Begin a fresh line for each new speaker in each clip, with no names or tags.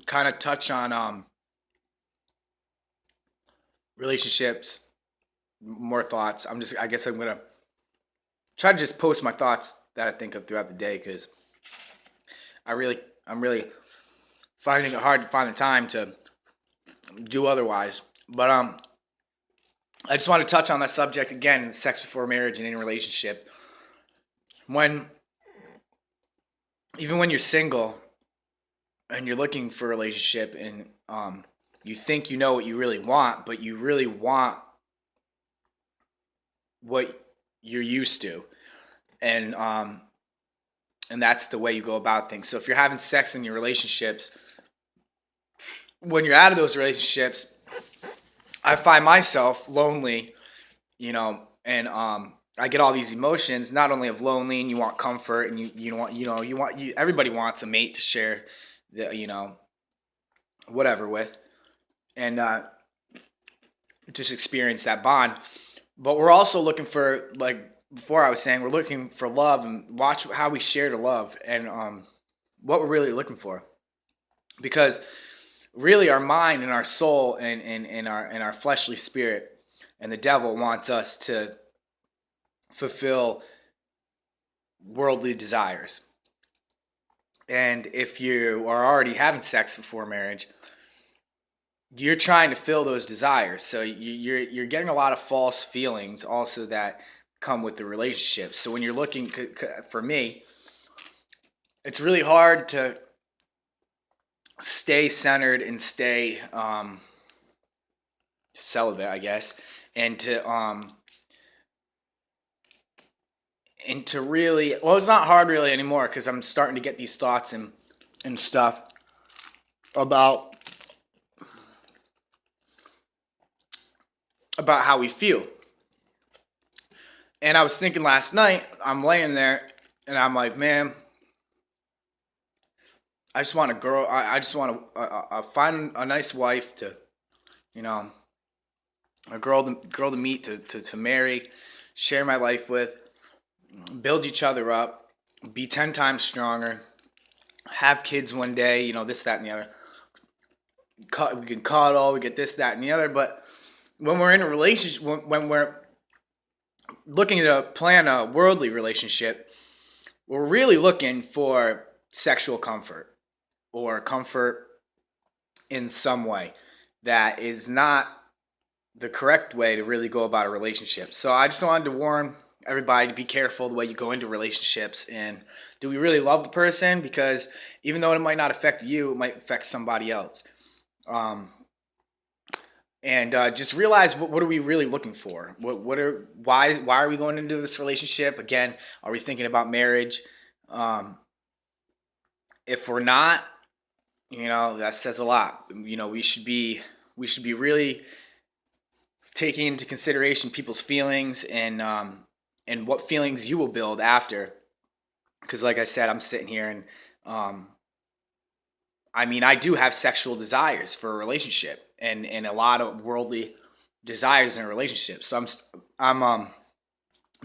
kind of touch on relationships, more thoughts. I guess I'm gonna try to just post my thoughts that I think of throughout the day because I'm really finding it hard to find the time to do otherwise. But I just want to touch on that subject again: sex before marriage and in a relationship. When Even when you're single and you're looking for a relationship, and you think you know what you really want, but you really want what you're used to, and that's the way you go about things. So if you're having sex in your relationships, when you're out of those relationships, I find myself lonely, and I get all these emotions, not only of lonely, and you want comfort, and everybody wants a mate to share the whatever with, and just experience that bond. But we're also looking for, like before I was saying, we're looking for love, and watch how we share the love, and what we're really looking for, because really our mind and our soul and our fleshly spirit and the devil wants us to fulfill worldly desires. And if you are already having sex before marriage, you're trying to fill those desires. So you're getting a lot of false feelings also that come with the relationship. So when you're looking, for me, it's really hard to stay centered and stay celibate, I guess, and to really, well, it's not hard really anymore because I'm starting to get these thoughts and stuff about how we feel. And I was thinking last night, I'm laying there and I'm like, man, I just want a girl. I just want to find a nice wife to, you know, a girl to meet, to marry, share my life with, build each other up, be 10 times stronger, have kids one day, this, that, and the other. We can cuddle, we get this, that, and the other. But when we're in a relationship, when we're looking to plan a worldly relationship, we're really looking for sexual comfort or comfort in some way that is not the correct way to really go about a relationship. So I just wanted to warn everybody to be careful the way you go into relationships, and do we really love the person? Because even though it might not affect you, it might affect somebody else. And just realize, what are we really looking for? Why are we going into this relationship? Again, are we thinking about marriage? If we're not, that says a lot. We should be really taking into consideration people's feelings, and what feelings you will build after. Because like I said, I'm sitting here and I do have sexual desires for a relationship, and a lot of worldly desires in a relationship. So I'm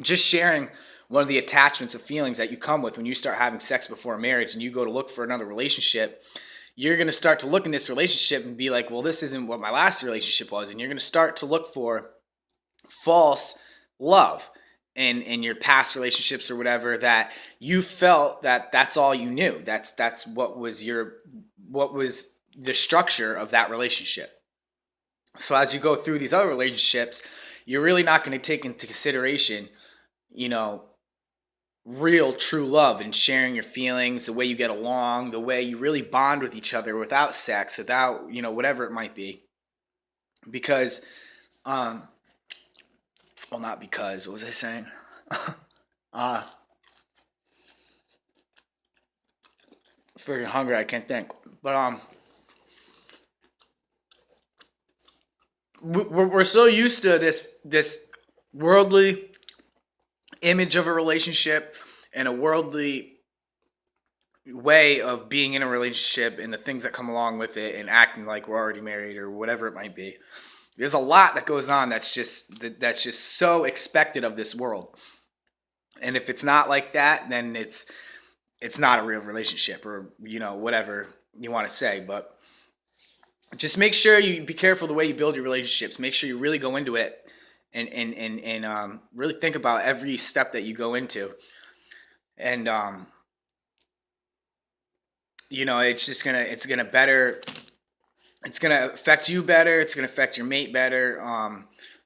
just sharing one of the attachments of feelings that you come with when you start having sex before marriage and you go to look for another relationship. You're going to start to look in this relationship and be like, well, this isn't what my last relationship was. And you're going to start to look for false love in your past relationships or whatever, that you felt that that's all you knew. That's what was the structure of that relationship. So as you go through these other relationships, you're really not going to take into consideration, real true love and sharing your feelings, the way you get along, the way you really bond with each other without sex, without, whatever it might be. Because, well, not because, what was I saying? Freaking hungry, I can't think. But, we're so used to this worldly image of a relationship and a worldly way of being in a relationship and the things that come along with it, and acting like we're already married or whatever it might be. There's a lot that goes on that's just so expected of this world. And if it's not like that, then it's not a real relationship, or whatever you want to say. But just make sure you be careful the way you build your relationships. Make sure you really go into it and really think about every step that you go into. And it's gonna better. It's gonna affect you better. It's gonna affect your mate better.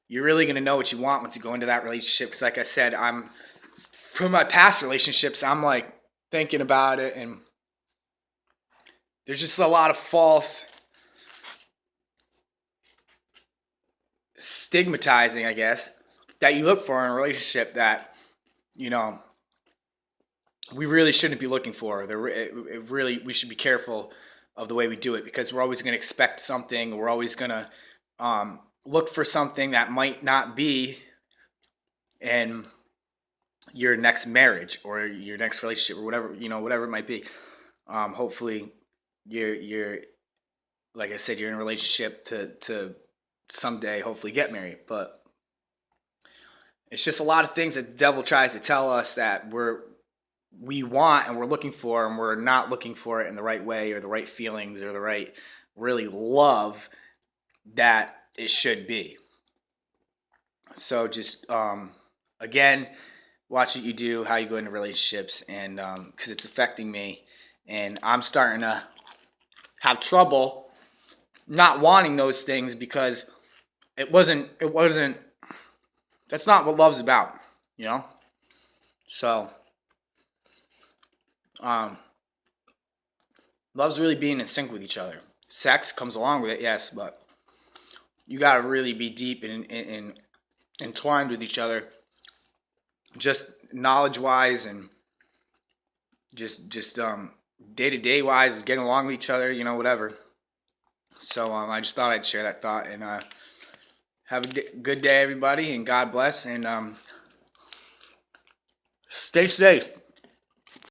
You're really gonna know what you want once you go into that relationship. Because, like I said, I'm from my past relationships. I'm like thinking about it, and there's just a lot of false stigmatizing, I guess, that you look for in a relationship that you know we really shouldn't be looking for. We should be careful of the way we do it because we're always going to expect something. We're always going to look for something that might not be in your next marriage or your next relationship or whatever it might be. Hopefully, you're like I said, you're in a relationship to someday hopefully get married, but it's just a lot of things that the devil tries to tell us that we want and we're looking for, and we're not looking for it in the right way or the right feelings or the right really love that it should be. So just again, watch what you do, how you go into relationships, and because it's affecting me, and I'm starting to have trouble not wanting those things because it wasn't. That's not what love's about, you know. So um, love's really being in sync with each other. Sex comes along with it, yes, but you got to really be deep and entwined with each other, just knowledge wise and just day to day wise, getting along with each other, whatever. So I just thought I'd share that thought and have a good day, everybody, and God bless, and stay safe.